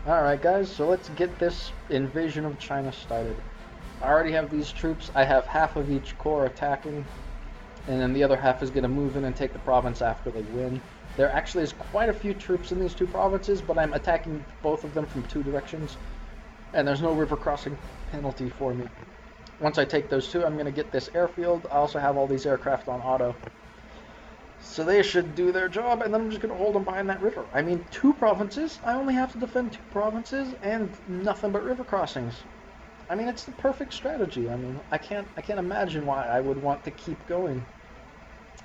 Alright guys, so let's get this invasion of China started. I already have these troops. I have half of each corps attacking, and then the other half is going to move in and take the province after they win. There actually is quite a few troops in these two provinces, but I'm attacking both of them from two directions, and there's no river crossing penalty for me. Once I take those two, I'm going to get this airfield. I also have all these aircraft on auto. So they should do their job, and then I'm just going to hold them behind that river. I mean, two provinces? I only have to defend two provinces, and nothing but river crossings. I mean, it's the perfect strategy. I mean, I can't imagine why I would want to keep going.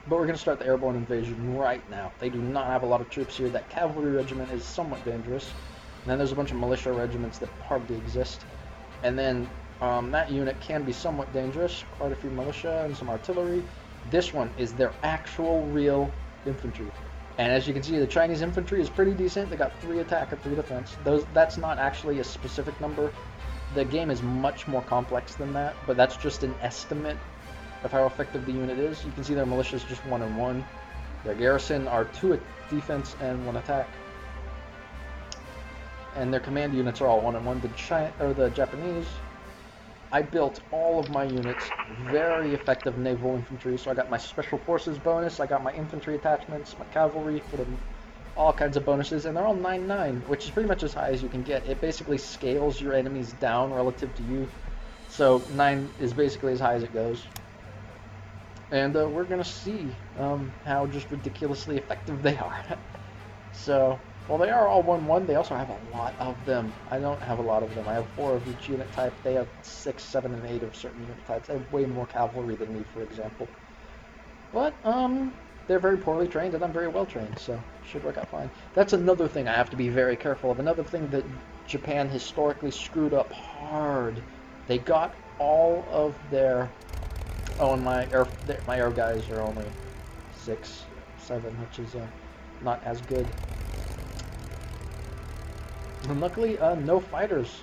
But we're going to start the airborne invasion right now. They do not have a lot of troops here. That cavalry regiment is somewhat dangerous. And then there's a bunch of militia regiments that hardly exist. And then that unit can be somewhat dangerous. Quite a few militia and some artillery. This one is their actual real infantry. And as you can see, the Chinese infantry is pretty decent. They got 3 attack and 3 defense. That's not actually a specific number. The game is much more complex than that, but that's just an estimate of how effective the unit is. You can see their militia is just 1 and 1. Their garrison are 2 defense and 1 attack. And their command units are all 1 and 1. The Japanese, I built all of my units very effective naval infantry. So I got my special forces bonus, I got my infantry attachments, my cavalry for them, all kinds of bonuses, and they're all 9-9, which is pretty much as high as you can get. It basically scales your enemies down relative to you. So 9 is basically as high as it goes. And we're going to see how just ridiculously effective they are. So, well, they are all 1-1. They also have a lot of them. I don't have a lot of them. I have 4 of each unit type. They have 6, 7, and 8 of certain unit types. They have way more cavalry than me, for example. But, they're very poorly trained, and I'm very well trained, so it should work out fine. That's another thing I have to be very careful of. Another thing that Japan historically screwed up hard. They got all of their... Oh, and my air guys are only 6, 7, which is not as good. And luckily, no fighters.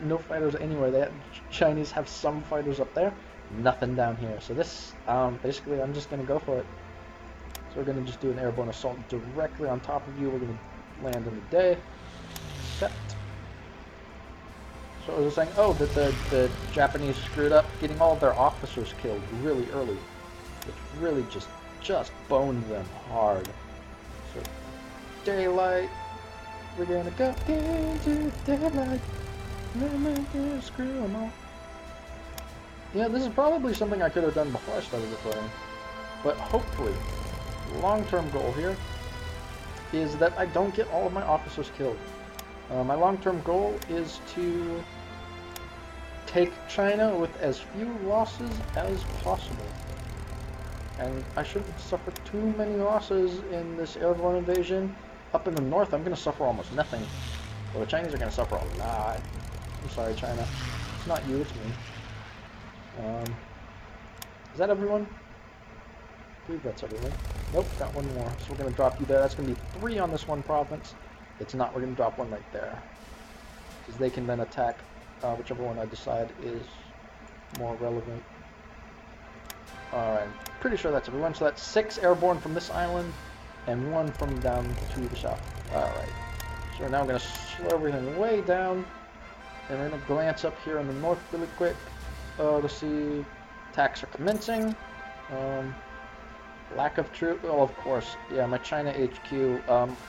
No fighters anywhere. The Chinese have some fighters up there, nothing down here. So this, basically, I'm just going to go for it. So we're going to just do an airborne assault directly on top of you. We're going to land in the day. Set. So I was saying, oh, that the Japanese screwed up getting all of their officers killed really early, which really just boned them hard. So daylight, we're gonna go into daylight, screw them all. Yeah, this is probably something I could have done before I started recording, but hopefully, long-term goal here is that I don't get all of my officers killed. My long-term goal is to take China with as few losses as possible. And I shouldn't suffer too many losses in this airborne invasion. Up in the north, I'm going to suffer almost nothing. Well, the Chinese are going to suffer a lot. I'm sorry, China. It's not you, it's me. Is that everyone? I believe that's everyone. Nope, got one more. So we're going to drop you there. That's going to be 3 on this one province. It's not. We're going to drop 1 right there. Because they can then attack whichever one I decide is more relevant. Alright, pretty sure that's everyone. So that's 6 airborne from this island and 1 from down to the south. Alright. So now I'm going to slow everything way down. And we're going to glance up here in the north really quick to see attacks are commencing. Lack of troop. Well, of course, yeah, my China HQ,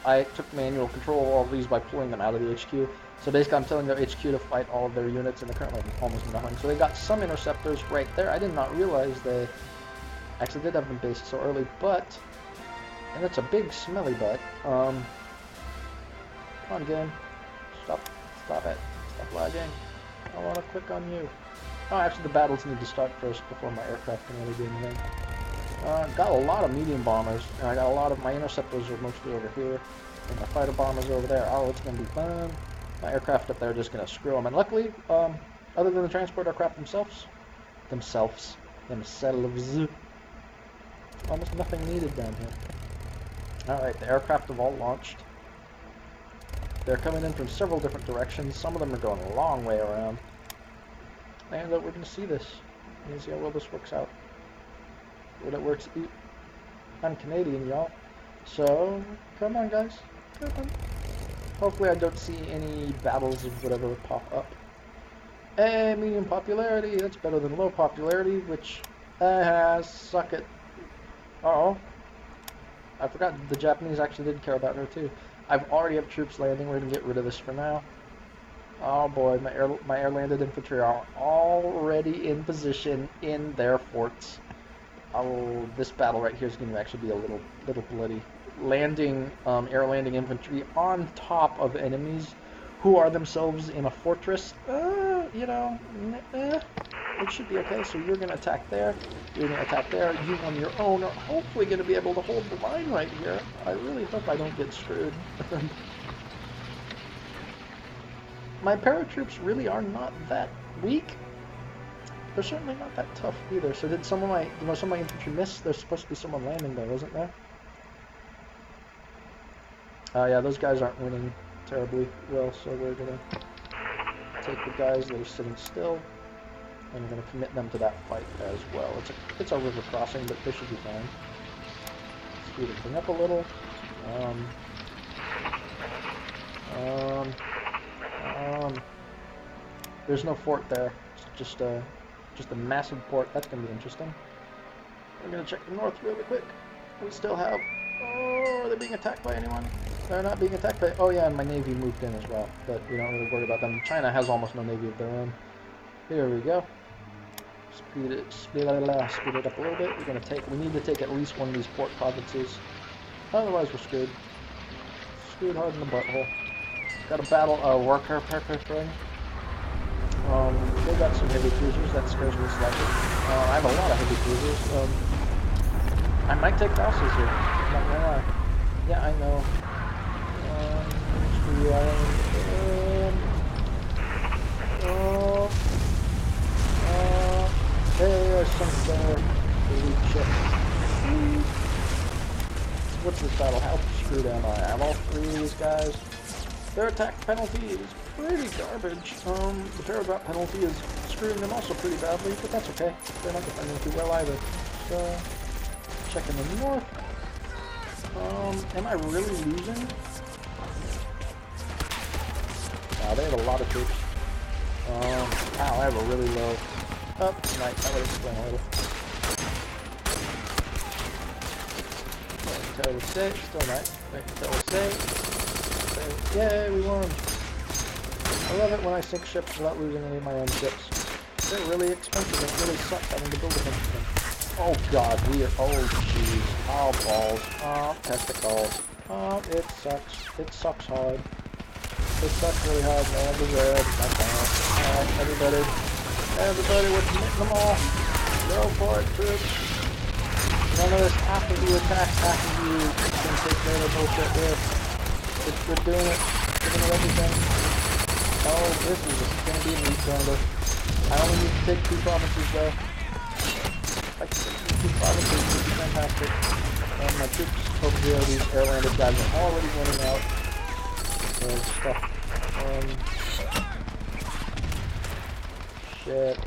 I took manual control of all of these by pulling them out of the HQ. So basically, I'm telling their HQ to fight all of their units, and they're currently almost nothing. So they got some interceptors right there. I did not realize they actually did have them based so early, but... And it's a big smelly butt. Come on, game. Stop it. Stop lagging. I want to click on you. Oh, actually, the battles need to start first before my aircraft can really do anything. Got a lot of medium bombers, and I got a lot of my interceptors are mostly over here, and my fighter bombers are over there. Oh, it's going to be fun. My aircraft up there are just going to screw them. And luckily, other than the transport aircraft themselves, almost nothing needed down here. Alright, the aircraft have all launched. They're coming in from several different directions. Some of them are going a long way around. And we're going to see this. We're going to see how well this works out. When it works, I'm Canadian, y'all. So, come on, guys. Come on. Hopefully I don't see any battles of whatever pop up. Hey, medium popularity. That's better than low popularity, which suck it. Uh-oh. I forgot the Japanese actually did care about her too. I've already have troops landing. We're gonna get rid of this for now. Oh boy, my air landed infantry are already in position in their forts. Oh, this battle right here is going to actually be a little bloody. Landing air landing infantry on top of enemies who are themselves in a fortress. You know, it should be okay. So you're going to attack there. You're going to attack there. You on your own are hopefully going to be able to hold the line right here. I really hope I don't get screwed. My paratroops really are not that weak. They're certainly not that tough either. So did some of my, some of my infantry miss? There's supposed to be someone landing there, wasn't there? Yeah, those guys aren't winning terribly well, so we're gonna take the guys that are sitting still, and we're gonna commit them to that fight as well. It's a river crossing, but they should be fine. Speed everything up a little. There's no fort there. It's just a massive port. That's gonna be interesting. We're gonna check the north really quick. We still have. Oh, are they being attacked by anyone? They're not being attacked by. Oh yeah, and my navy moved in as well, but we don't really worry about them. China has almost no navy of their own. Here we go. Speed it up a little bit. We're gonna take. We need to take at least one of these port provinces. Otherwise, we're screwed. Screwed hard in the butthole. Got a battle. Worker thing. They got some heavy cruisers. That scares me slightly. I have a lot of heavy cruisers. I might take Vassals here. Not gonna lie. Yeah, I know. There's some there. Elite ship. What's this battle? How screwed am I? I have all three of these guys. Their attack penalty is pretty garbage. The paragraph penalty is screwing them also pretty badly, but that's okay. They're not defending too well either. So, checking the north. Am I really losing? Wow, they have a lot of troops. Wow, I have a really low. Oh, nice. That would explain a little. Wait until we stay. Still nice. Wait until we stay. Yay, we won! I love it when I sink ships without losing any of my own ships. They're really expensive. It really sucks having to build a bunch of them. Oh god, we are. Oh jeez. Oh balls. Oh testicles. Oh, it sucks. It sucks hard. It sucks really hard. No one deserves. That's all. Alright, everybody, we're committing them all. Go for it, troops. None of this after you attack, after you can take care of the bullshit here. We're doing it. Giving it everything. Oh, this is going to be a meat grinder. I only need to take 2 provinces though. If I can take 2 provinces, it would be fantastic. And my troops over here, these air-landed guys are already winning out. Stuff. Shit.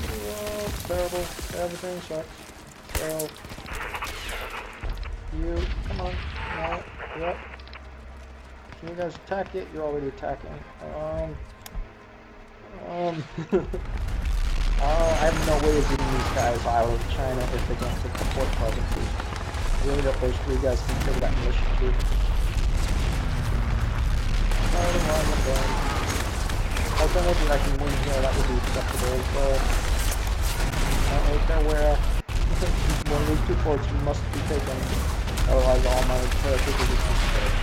Whoa, it's terrible. Everything sucks. So, you, come on. No. Yep. Can you guys attack it? You're already attacking. I have no way of getting these guys out of China if they don't take the port provinces. I really hope those 3 guys can take that militia too. Alternatively, I can win here. That would be acceptable as well. I don't really care where. One of these 2 ports must be taken. Otherwise, all my paratroopers will be destroyed.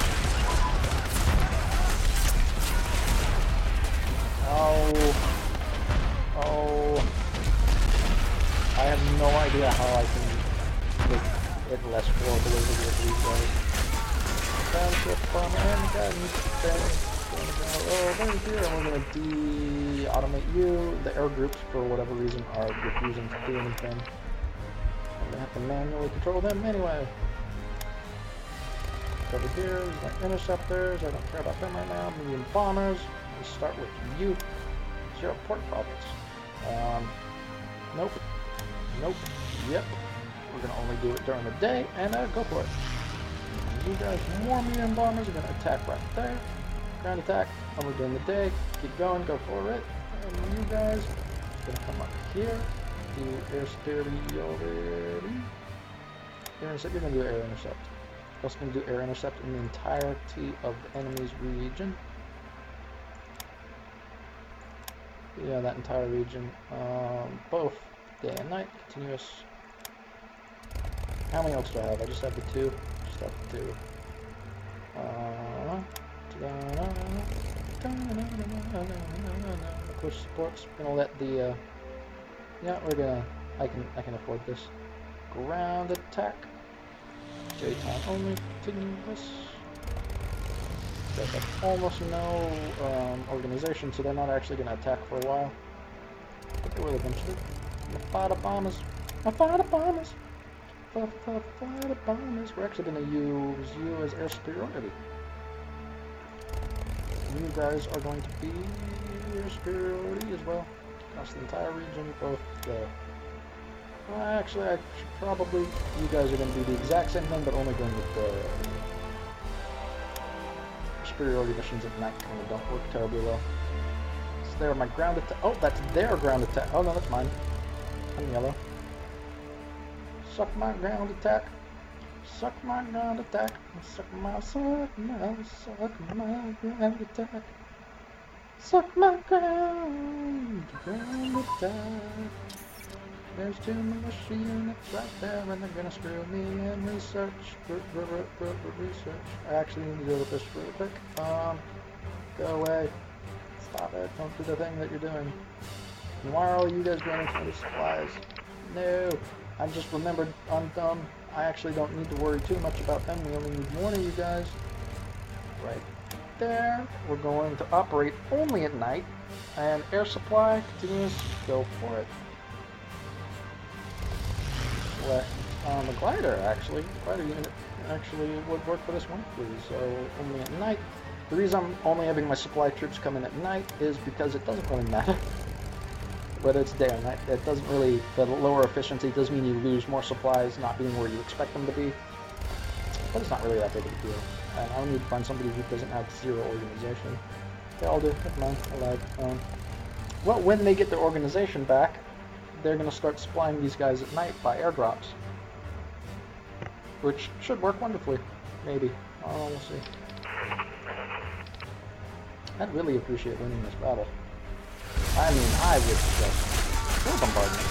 Oh. I have no idea how I can make it less horrible with these guys. Battleship bomber and guys. Oh, there's here, and we're gonna de-automate you. The air groups, for whatever reason, are refusing to do anything. I'm gonna have to manually control them anyway. Over here, we've got interceptors. I don't care about them right now. Medium bombers. Let's start with you. 0 port province. Nope. Nope. Yep. We're gonna only do it during the day, and go for it. You guys, more medium bombers are going to attack right there. Ground attack, over during the day. Keep going, go for it. And you guys are going to come up here. Do air superiority. Air intercept, you're going to do air intercept. You're also going to do air intercept in the entirety of the enemy's region. Yeah, that entire region. Both day and night, continuous. How many elks do I have? I just have the two. Just have the two. Push supports. We're gonna let the. Yeah, we're gonna. I can afford this. Ground attack. Daytime only. Continuous. They have almost no organization, so they're not actually going to attack for a while. But they will eventually. Fighter bombers. Fighter bombers. Fighter bombers. We're actually going to use you as air superiority. You guys are going to be air superiority as well. Across the entire region, both the... actually, I should probably... You guys are going to do the exact same thing, but only going with the... superiority missions at night kind of don't work terribly well. So there, my ground attack. Oh, that's their ground attack. Oh no, that's mine. I'm yellow. Suck my ground attack. Suck my ground attack. Suck my ground attack. Suck my ground attack. There's two militia units right there, and they're gonna screw me in research. Research. I actually need to deal with this really quick. Go away. Stop it. Don't do the thing that you're doing. And why are all you guys running for the supplies? No. I just remembered I'm dumb. I actually don't need to worry too much about them. We only need one of you guys. Right there. We're going to operate only at night. And air supply continues. Go for it. The glider actually, glider unit actually would work for this one, please. So only at night. The reason I'm only having my supply troops come in at night is because it doesn't really matter whether it's day or night. It doesn't really, the lower efficiency does mean you lose more supplies not being where you expect them to be, but it's not really that big of a deal. And I need to find somebody who doesn't have zero organization. Okay, I'll do. Never mind. I lied. Well, when they get their organization back, they're going to start supplying these guys at night by airdrops, which should work wonderfully. Maybe. Oh, we'll see. I'd really appreciate winning this battle. I mean, I would just... Full bombardment.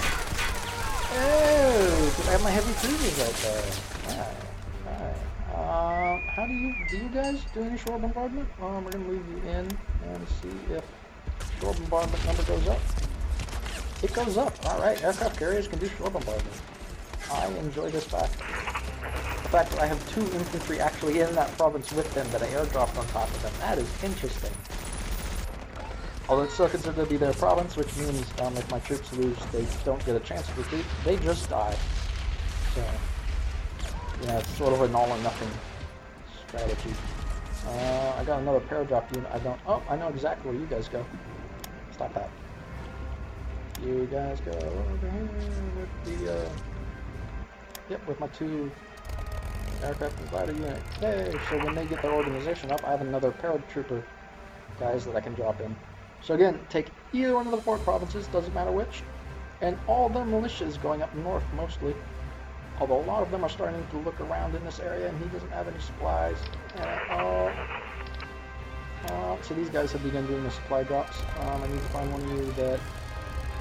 Oh, because I have my heavy cruisers right there. Alright. How do you guys do any shore bombardment? We're going to leave you in and see if shore bombardment number goes up. It goes up. Alright, aircraft carriers can do shore bombardment. I enjoy this fact. The fact that I have 2 infantry actually in that province with them that I airdropped on top of them. That is interesting. Although it's still considered to be their province, which means if my troops lose, they don't get a chance to retreat. They just die. So, yeah, it's sort of an all or nothing strategy. I got another paradrop unit. Oh, I know exactly where you guys go. Stop that. You guys go over here with the, yep, with my 2 aircraft and glider unit. Yay! So when they get their organization up, I have another paratrooper guys that I can drop in. So again, take either one of the 4 provinces, doesn't matter which, and all their militias going up north mostly. Although a lot of them are starting to look around in this area, and he doesn't have any supplies. So these guys have begun doing the supply drops. I need to find one of you that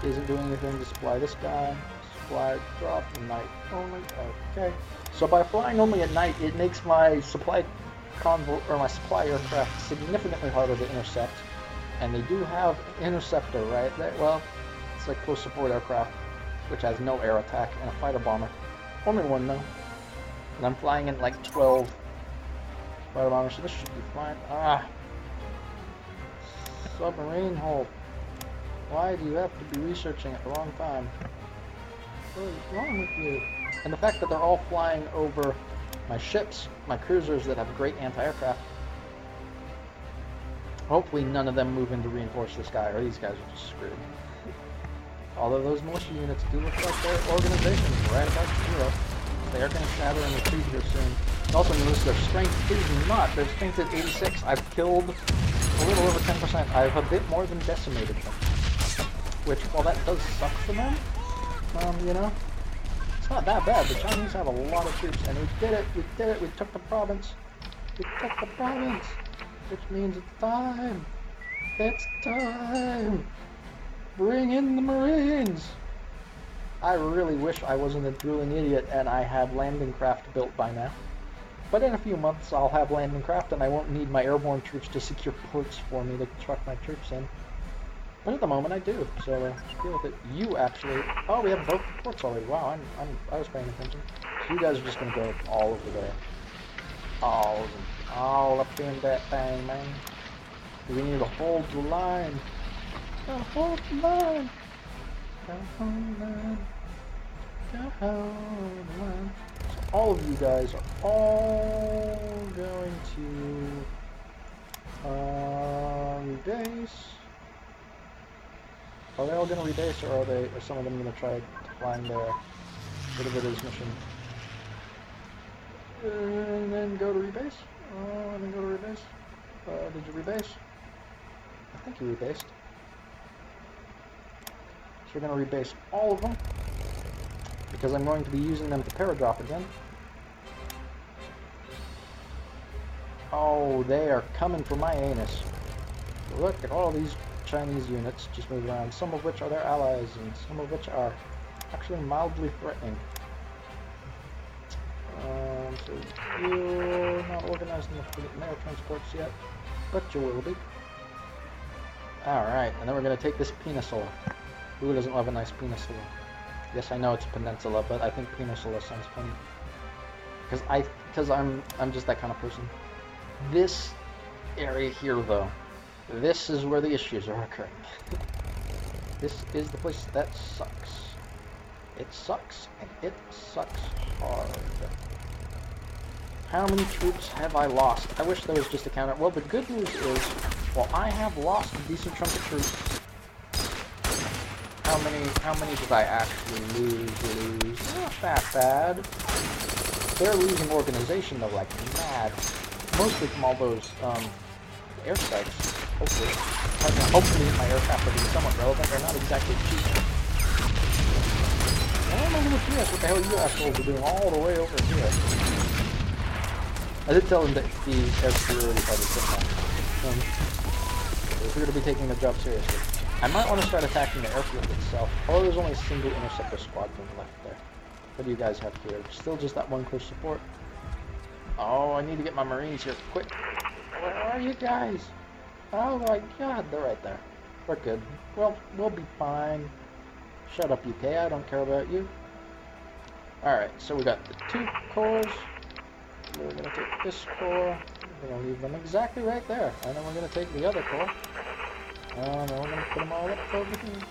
isn't doing anything to supply this guy. Supply drop, night only. Okay. So by flying only at night, it makes my supply convoy or my supply aircraft significantly harder to intercept. And they do have an interceptor right there. Well, it's like close support aircraft, which has no air attack, and a fighter bomber. Only one though. And I'm flying in like 12 fighter bombers, so this should be fine. Submarine hull. Why do you have to be researching at the wrong time? What is wrong with you? And the fact that they're all flying over my ships, my cruisers that have great anti-aircraft. Hopefully none of them move in to reinforce this guy, or these guys are just screwed. Although those militia units do look like their organization is right about 0. They are going to shatter and retreat here soon. Also notice their strength is not. Their strength is 86. I've killed a little over 10%. I've a bit more than decimated them. Which, while that does suck for them, you know, it's not that bad. The Chinese have a lot of troops, and we did it. We did it. We took the province. We took the province. Which means it's time. It's time. Bring in the Marines. I really wish I wasn't a drooling idiot and I had landing craft built by now. But in a few months I'll have landing craft and I won't need my airborne troops to secure ports for me to truck my troops in. But at the moment I do, so deal with it. You actually... Oh, we have both the ports already. Wow, I was paying attention. So you guys are just going to go all over there. All of them. All up in that thing, man. We need to hold the line. Gotta hold the line. Gotta hold the line. Gotta hold the line. So all of you guys are all going to rebase. Are they all going to rebase, or are some of them going to try to find their whatever it is mission? And then go to rebase. And then go to rebase. Did you rebase? I think you rebased. So we're going to rebase all of them, because I'm going to be using them to paradrop again. Oh, they are coming for my anus. Look at all these Chinese units just moving around, some of which are their allies, and some of which are actually mildly threatening. So you're not organized enough to get mail transports yet, but you will be. Alright, and then we're going to take this peninsula. Who doesn't love a nice peninsula? Yes, I know it's a peninsula, but I think peninsula sounds funny. Because I'm just that kind of person. This area here, though, this is where the issues are occurring. This is the place that sucks. It sucks, and it sucks hard. How many troops have I lost? I wish there was just a counter. Well, the good news is, while I have lost a decent chunk of troops, how many did I actually lose? Not that bad. They're losing organization though, like mad. Mostly from all those airstrikes. Hopefully my aircraft are being somewhat relevant. They're not exactly cheap. I don't know what the hell you assholes are doing all the way over here. I did tell them that the air superiority part is different. If we're going to be taking the job seriously. I might want to start attacking the airfield itself. Oh, there's only a single interceptor squadron left there. What do you guys have here? Still just that one close support? Oh, I need to get my Marines here quick. Where are you guys? Oh my god, they're right there. We're good. Well, we'll be fine. Shut up, UK. I don't care about you. Alright, so we got the 2 cores. We're going to take this core. We're going to leave them exactly right there. And then we're going to take the other core. And then we're going to put them all up so we can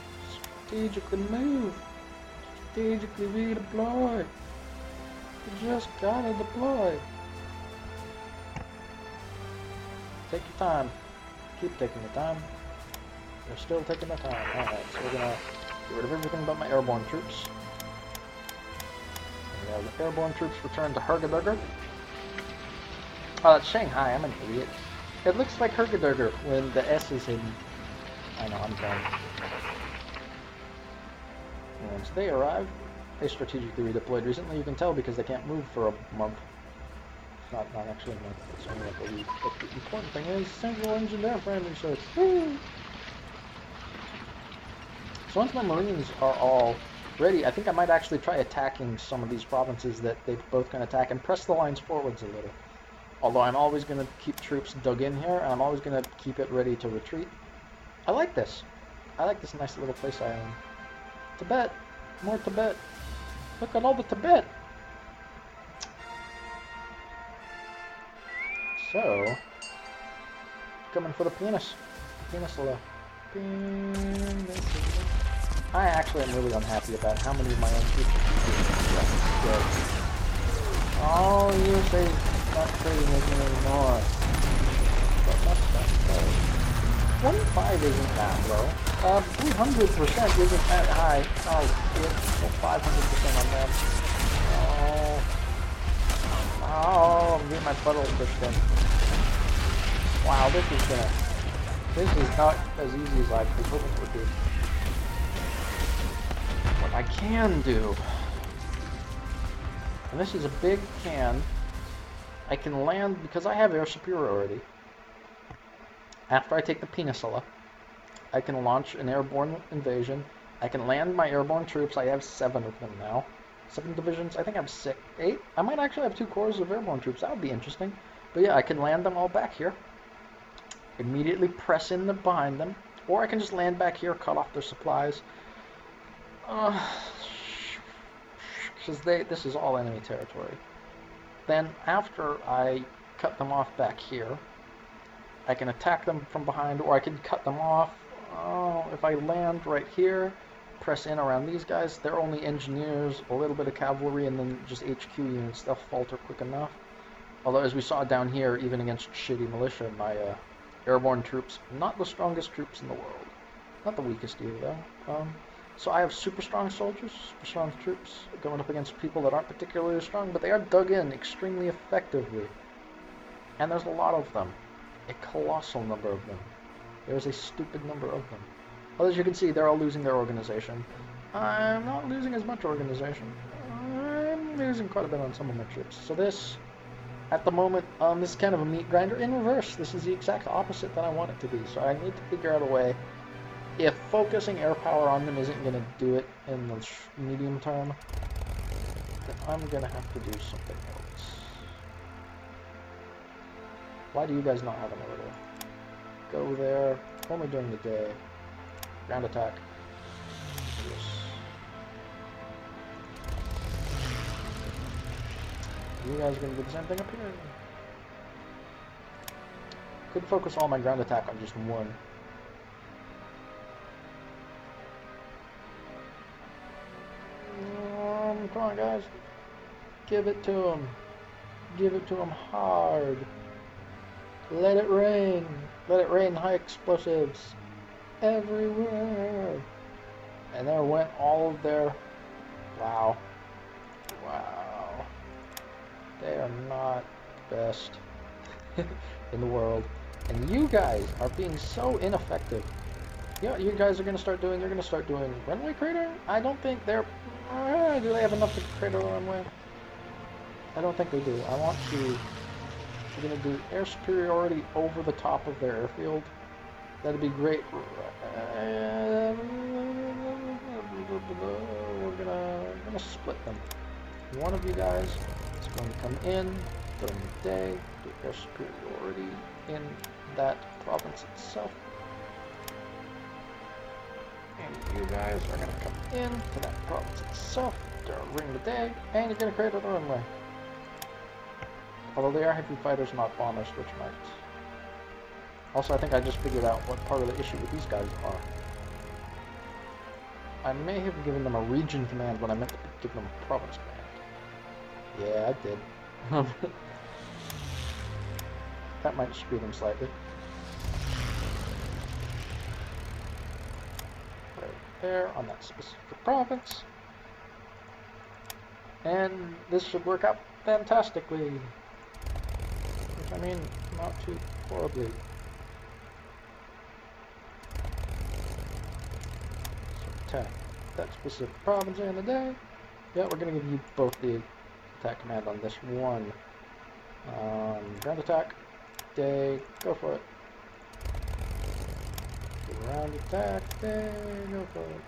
strategically move. Strategically redeploy. You just gotta deploy. Take your time. Keep taking your time. They're still taking their time. Alright, so we're gonna get rid of everything but my airborne troops. And we have the airborne troops return to Hergedurger. Oh, that's Shanghai. I'm an idiot. It looks like Hergedurger when the S is hidden. I know, I'm dumb. And once they arrive, they strategically redeployed recently. You can tell because they can't move for a month. Not actually a month, it's only like a week. But the important thing is single engine airframe research. Woo! So once my Marines are all ready, I think I might actually try attacking some of these provinces that they both can attack and press the lines forwards a little. Although I'm always going to keep troops dug in here, and I'm always going to keep it ready to retreat. I like this. I like this nice little place I own. Tibet. More Tibet. Look at all the Tibet. So, coming for the Peninsula. I actually am really unhappy about how many of my own troops are dead. Oh, you say not trading with me anymore. But that's not 25 isn't that low. 300% isn't that high. Oh, shit. 500% on them. Oh. Oh, I'm getting my puddle pushed in. Wow, this is not as easy as I was hoping it would be. What I can do, and this is a big can, I can land, because I have air superiority. After I take the peninsula, I can launch an airborne invasion. I can land my airborne troops. I have 7 of them now. 7 divisions. I think I have 6, 8. I might actually have 2 corps of airborne troops. That would be interesting. But yeah, I can land them all back here. Immediately press in behind them. Or I can just land back here, cut off their supplies. Because this is all enemy territory. Then after I cut them off back here, I can attack them from behind, or I can cut them off. Oh, if I land right here, press in around these guys, they're only engineers, a little bit of cavalry, and then just HQ units. They'll falter quick enough. Although, as we saw down here, even against shitty militia, my airborne troops, not the strongest troops in the world. Not the weakest either, though. So I have super strong soldiers, super strong troops, going up against people that aren't particularly strong, but they are dug in extremely effectively. And there's a lot of them. A colossal number of them. There's a stupid number of them. Well, as you can see, they're all losing their organization. I'm not losing as much organization. I'm losing quite a bit on some of my troops. So this, at the moment, this is kind of a meat grinder in reverse. This is the exact opposite that I want it to be. So I need to figure out a way. If focusing air power on them isn't going to do it in the medium term, then I'm going to have to do something else. Why do you guys not have an order? Go there, only during the day. Ground attack. Yes. You guys are going to do the same thing up here. Could focus all my ground attack on just one. Come on, guys. Give it to him. Give it to him hard. Let it rain. Let it rain high explosives everywhere. And there went all of their... Wow. Wow. They are not the best in the world. And you guys are being so ineffective. You know what you guys are going to start doing? You're going to start doing runway crater? I don't think they're... do they have enough to crater the runway? I don't think they do. I want to... We're going to do air superiority over the top of their airfield. That'd be great. We're gonna split them. One of you guys is going to come in during the day, do air superiority in that province itself. And you guys are going to come in to that province itself during the day, and you're going to crater the runway. Although they are heavy fighters, not bombers, which might... Also, I think I just figured out what part of the issue with these guys are. I may have given them a region command when I meant to give them a province command. Yeah, I did. That might screw them slightly. Right there on that specific province. And this should work out fantastically. Which, I mean, not too horribly. Attack that specific province in the day. Yeah, we're going to give you both the attack command on this one. Ground attack, day, go for it. Ground attack, day, go for it.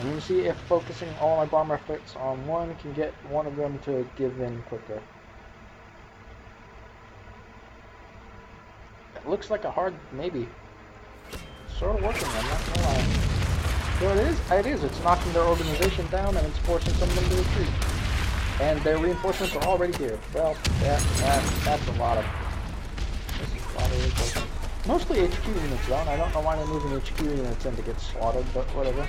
And you see if focusing all my bomber efforts on one can get one of them to give in quicker. It looks like a hard maybe. It's sort of working, I'm not gonna lie. So it is. It's knocking their organization down and it's forcing some of them to retreat. And their reinforcements are already here. Well, that's a lot of... This is a lot of reinforcements. Mostly HQ units though, and I don't know why they're moving HQ units in to get slaughtered, but whatever.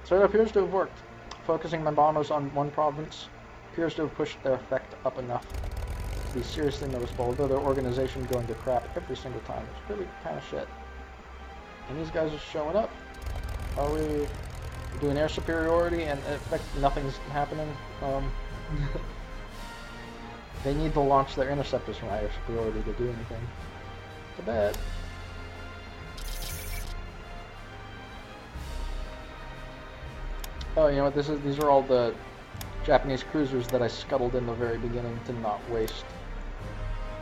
So it appears to have worked. Focusing my bombers on one province appears to have pushed their effect up enough to be seriously noticeable, although their organization going to crap every single time. It's really kind of shit. And these guys are showing up. Are we doing air superiority and in effect nothing's happening? They need to launch their interceptors from air superiority to do anything. To bet. Oh, you know what? These are all the Japanese cruisers that I scuttled in the very beginning to not waste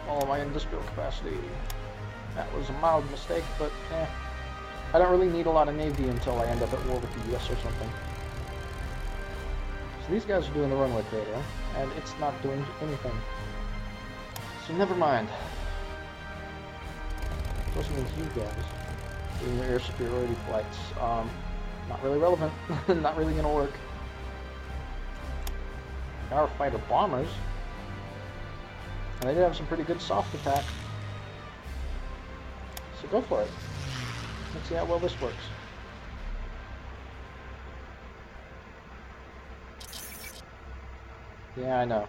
all of my industrial capacity. That was a mild mistake, but I don't really need a lot of navy until I end up at war with the US or something. So these guys are doing the runway crater, and it's not doing anything. So never mind. This means you guys doing your air superiority flights. Not really relevant. Not really gonna work. Our fighter bombers. And they did have some pretty good soft attack. So go for it. Let's see how well this works. Yeah, I know.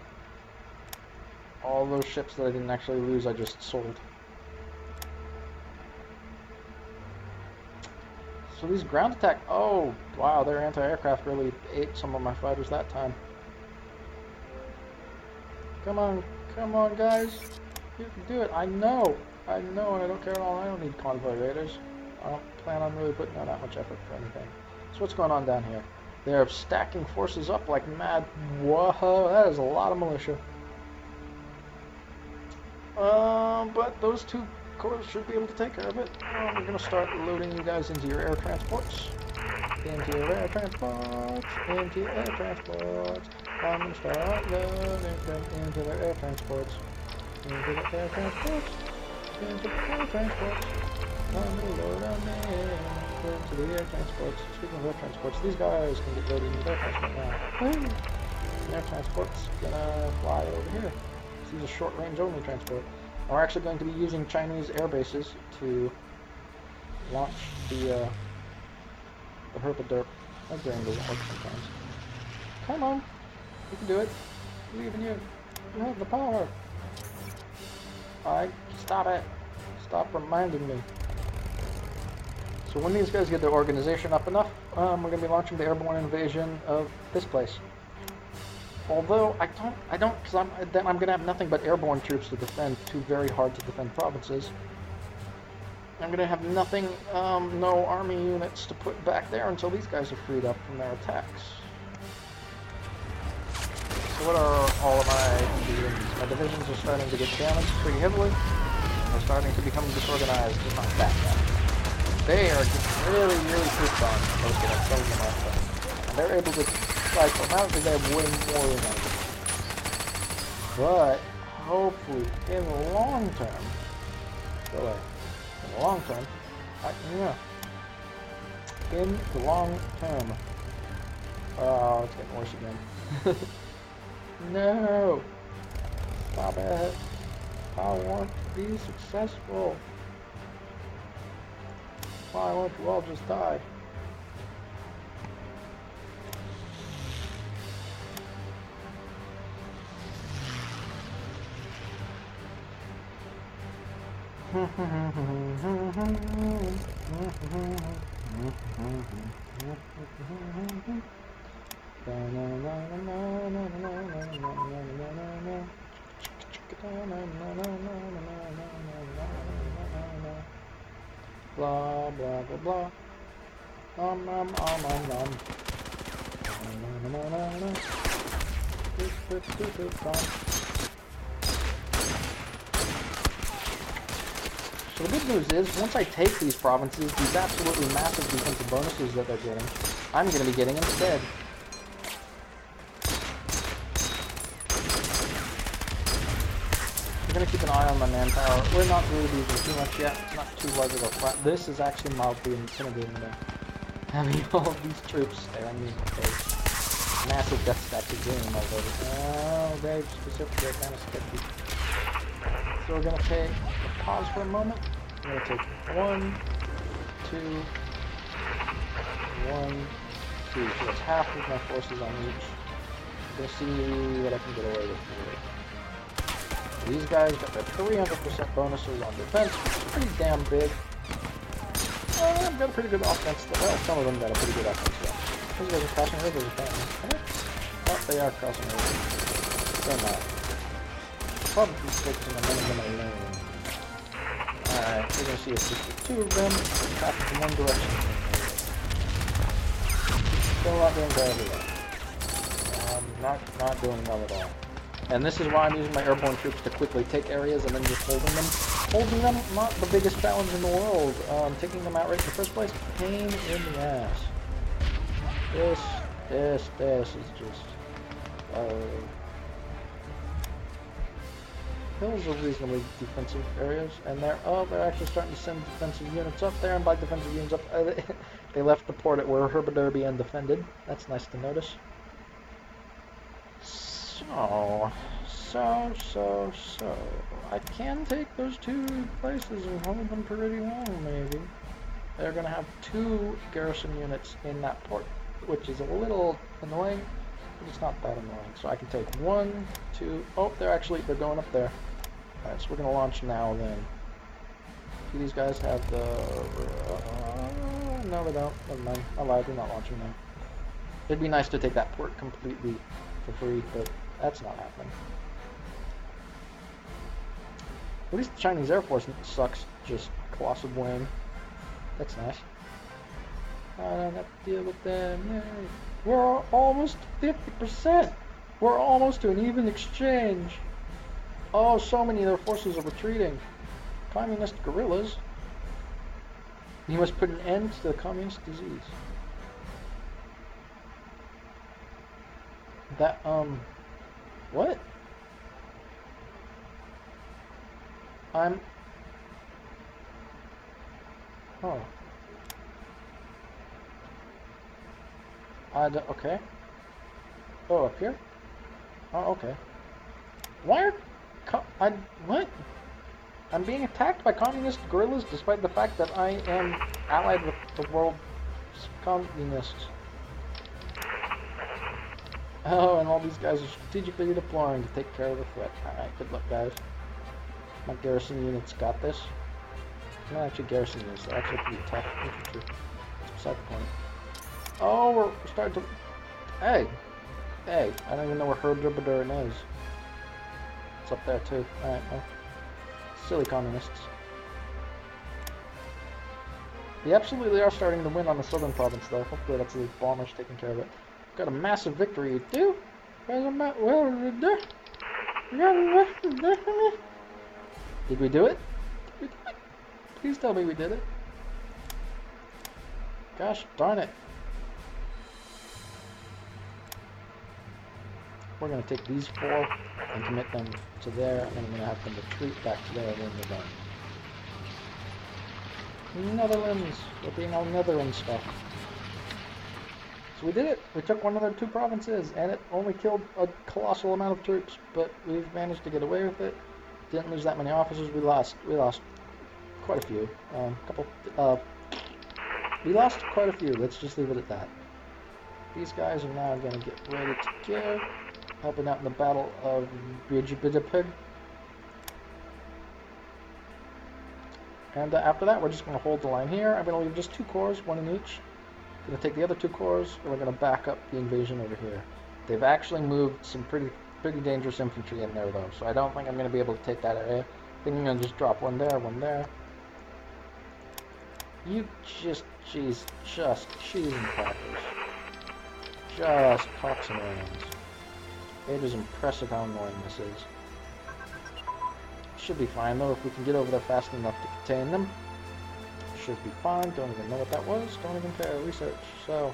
All those ships that I didn't actually lose, I just sold. So these ground attack... Oh, wow, their anti-aircraft really ate some of my fighters that time. Come on, guys. You can do it. I know, and I don't care at all. I don't need convoy raiders. I don't plan on really putting out that much effort for anything. So what's going on down here? They're stacking forces up like mad. Whoa, that is a lot of militia. But those two corps should be able to take care of it. We're going to start loading you guys into your air transports. Into your air transports. Into your air transports. I'm going to start loading them into their air transports. Into the air transports. Into the air transports. I'm going to load them into the air transports. Speaking of air transports, these guys can get loaded into air transport now. Air transport's going to fly over here. These are short-range only transport. We're actually going to be using Chinese air bases to launch the herpaderp. My brain doesn't work sometimes. Come on, you can do it. I believe in you. You have the power. Stop it. Stop reminding me. So when these guys get their organization up enough, we're going to be launching the airborne invasion of this place. Although I don't, because then I'm going to have nothing but airborne troops to defend two very hard to defend provinces. I'm going to have nothing, no army units to put back there until these guys are freed up from their attacks. So what are all of my divisions? My divisions are starting to get damaged pretty heavily. They're starting to become disorganized, just not that bad. They are just really, really pooped on. And they're able to cycle. Now they have way more than I do. But hopefully, in the long term, in the long term, in the long term, oh, it's getting worse again. No, stop it. I want to be successful. Why won't you all just die? Blah blah blah blah. Nom nom nom nom nom. So the good news is, once I take these provinces, these absolutely massive defensive bonuses that they're getting, I'm going to be getting instead. I'm going to keep an eye on my manpower. We're not really using too much yet. It's not too large of a threat. This is actually mildly intimidating though. Having all of these troops staring me in the face. Massive death stack is doing already. Oh, they specifically are kind of sketchy. So we're going to take a pause for a moment. We're going to take 1, 2, 1, 2. So that's half of my forces on each. I'm going to see what I can get away with here. These guys got their 300% bonuses on defense, which is pretty damn big. I've got a pretty good offense. Well, some of them got a pretty good offense. Yeah. Those guys are crossing rivers apparently. Oh, they are crossing rivers. They're not. Probably fixing a minute lane. Alright, we're gonna see if just the two of them traffic in one direction. Still not doing very well. Not doing well at all. And this is why I'm using my airborne troops to quickly take areas and then just holding them. Holding them, not the biggest challenge in the world. Taking them out right in the first place, pain in the ass. This is just... Those are reasonably defensive areas, and they're actually starting to send defensive units up there, and by defensive units up, they left the port at where Herbiderby undefended. That's nice to notice. So, I can take those two places and hold them pretty long, maybe. They're going to have 2 garrison units in that port, which is a little annoying, but it's not that annoying. So I can take 1, 2, oh, they're going up there. Alright, so we're going to launch now then. Do these guys have the... no, they don't. Never mind. I lied, they're not launching now. It'd be nice to take that port completely for free, but that's not happening. At least the Chinese Air Force sucks just colossal blame. That's nice. I don't have to deal with them. Yay. We're almost 50%. We're almost to an even exchange. Oh, so many of their forces are retreating. Communist guerrillas. You must put an end to the communist disease. That, what? Oh. Okay. Oh, up here? Oh, okay. Why are... what? I'm being attacked by communist guerrillas despite the fact that I am allied with the world's communists. Oh, and all these guys are strategically redeploying to take care of the threat. Alright, good luck, guys. My garrison units got this. Not actually garrison units, they're actually pretty tough infantry. That's beside the point. Oh, we're starting to... Hey! Hey, I don't even know where Herbiderby is. It's up there too. Alright, well. Silly communists. They absolutely are starting to win on the southern province though. Hopefully that's the bombers taking care of it. Got a massive victory, too. Did we do it? Please tell me we did it. Gosh darn it. We're going to take these 4 and commit them to there, and then I'm going to have them retreat back to there when we're done. Netherlands! We're being all Netherlands stuff. So we did it! We took one of their 2 provinces, and it only killed a colossal amount of troops, but we've managed to get away with it. Didn't lose that many officers. We lost quite a few. We lost quite a few. Let's just leave it at that. These guys are now going to get ready to go. Helping out in the Battle of Bridgepig. And after that, we're just going to hold the line here. I'm going to leave just 2 corps, 1 in each. Going to take the other 2 corps, and we're going to back up the invasion over here. They've actually moved some pretty dangerous infantry in there, though, so I don't think I'm going to be able to take that area. I think I'm going to just drop 1 there, 1 there. You just cheese and crackers. Just cocks and rams. It is impressive how annoying this is. Should be fine, though, if we can get over there fast enough to contain them. Should be fine. Don't even know what that was. Don't even care. Research. So,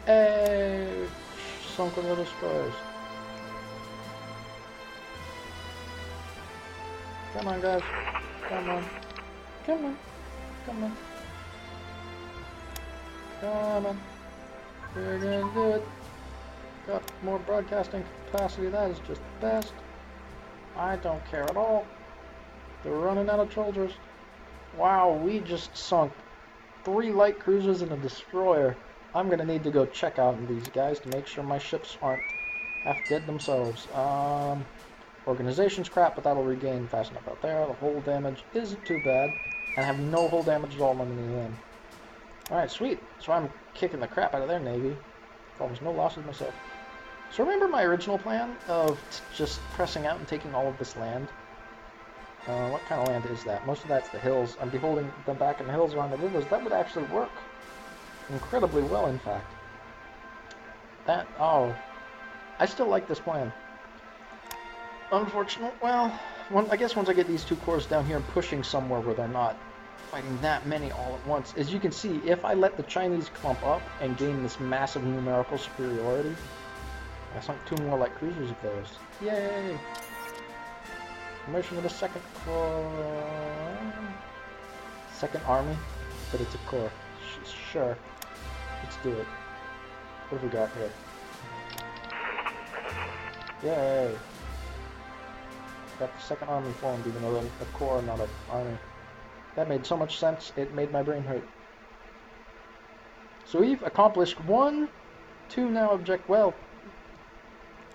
hey, sunk a little destroyers. Come on, guys. Come on. Come on. Come on. Come on. We're gonna do it. Got more broadcasting capacity. That is just the best. I don't care at all. They're running out of soldiers. Wow, we just sunk 3 light cruisers and a destroyer. I'm gonna need to go check out these guys to make sure my ships aren't half dead themselves. Organization's crap, but that'll regain fast enough out there. The hull damage isn't too bad. and have no hull damage at all on the end. Alright, sweet. So I'm kicking the crap out of their navy. Almost no losses myself. So remember my original plan of just pressing out and taking all of this land? What kind of land is that? Most of that's the hills. I'm holding them back in the hills around the rivers. That would actually work incredibly well, in fact. I still like this plan. Unfortunate, well, I guess once I get these 2 corps down here and pushing somewhere where they're not fighting that many all at once. As you can see, if I let the Chinese clump up and gain this massive numerical superiority, I sunk 2 more light cruisers of theirs. Yay! Formation of the second army, but it's a corps. Sure, let's do it. What have we got here? Yay! Got the second army formed, even though a corps, not an army. That made so much sense, it made my brain hurt. So we've accomplished 2 now well,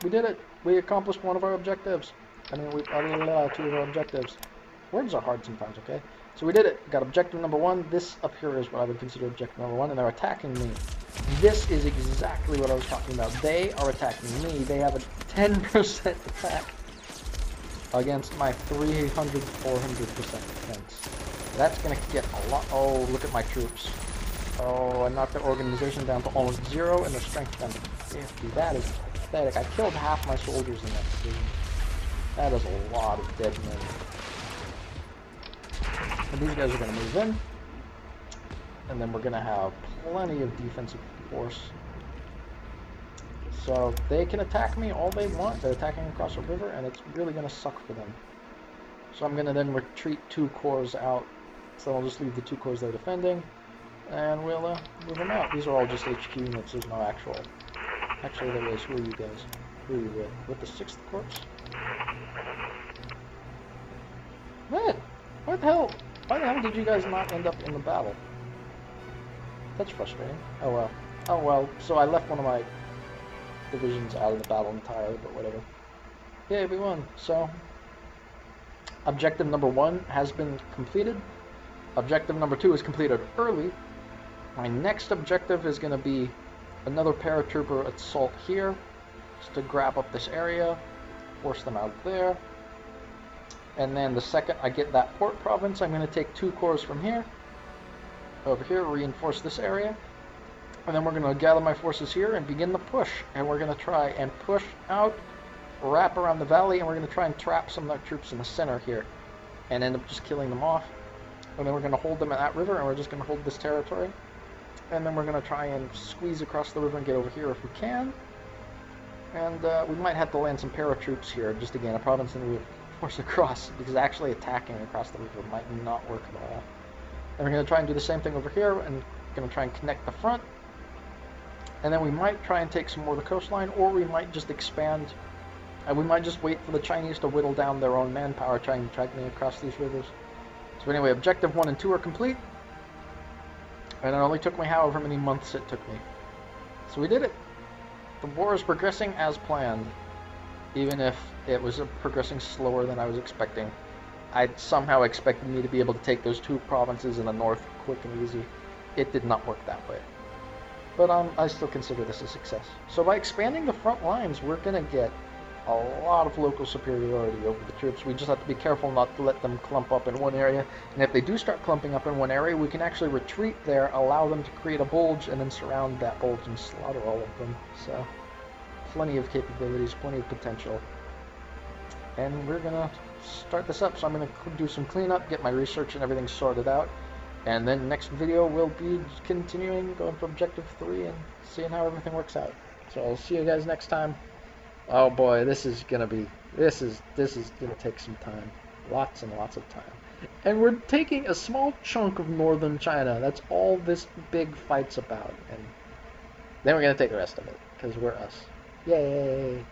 we did it. We accomplished one of our objectives. I mean, 2 of our objectives. Words are hard sometimes, okay? So we did it. We got objective number 1. This up here is what I would consider objective number 1, and they're attacking me. This is exactly what I was talking about. They are attacking me. They have a 10% attack against my 300, 400% defense. That's going to get a lot. Oh, look at my troops. Oh, I knocked their organization down to almost 0 and their strength down to 50. That is pathetic. I killed half my soldiers in that division. That is a lot of dead men. And these guys are going to move in. And then we're going to have plenty of defensive force. So they can attack me all they want. They're attacking across the river, and it's really going to suck for them. So I'm going to then retreat 2 corps out. So I'll just leave the 2 corps they're defending, and we'll move them out. These are all just HQ units. There's no actual. Actually, there is. Who are you guys? Who are you with? With the 6th Corps? What? What the hell? Why the hell did you guys not end up in the battle? That's frustrating. Oh well. Oh well. So I left one of my divisions out of the battle entirely, but whatever. Yeah, we won. So objective number 1 has been completed. Objective number 2 is completed early. My next objective is going to be another paratrooper assault here, just to grab up this area, force them out there. And then the second I get that port province, I'm going to take 2 corps from here, over here, reinforce this area. And then we're going to gather my forces here and begin the push. And we're going to try and push out, wrap around the valley, and we're going to try and trap some of our troops in the center here and end up just killing them off. And then we're going to hold them at that river, and we're just going to hold this territory. And then we're going to try and squeeze across the river and get over here if we can. And we might have to land some paratroops here just to gain a province and we force across, because actually attacking across the river might not work at all. And we're going to try and do the same thing over here, and going to try and connect the front. And then we might try and take some more of the coastline, or we might just expand. And we might just wait for the Chinese to whittle down their own manpower, trying to drag me across these rivers. So anyway, objective 1 and 2 are complete. And it only took me however many months it took me. So we did it. The war is progressing as planned. Even if it was progressing slower than I was expecting. I somehow expected me to be able to take those 2 provinces in the north quick and easy. It did not work that way. But I still consider this a success. So by expanding the front lines, we're going to get a lot of local superiority over the troops. We just have to be careful not to let them clump up in one area. And if they do start clumping up in one area, we can actually retreat there, allow them to create a bulge, and then surround that bulge and slaughter all of them. So, plenty of capabilities, plenty of potential. And we're going to start this up. So I'm going to do some cleanup, get my research and everything sorted out. And then next video we'll be continuing, going for objective 3 and seeing how everything works out. So I'll see you guys next time. Oh boy, this is gonna take some time. Lots and lots of time. And we're taking a small chunk of northern China. That's all this big fight's about. And then we're gonna take the rest of it, because we're us. Yay!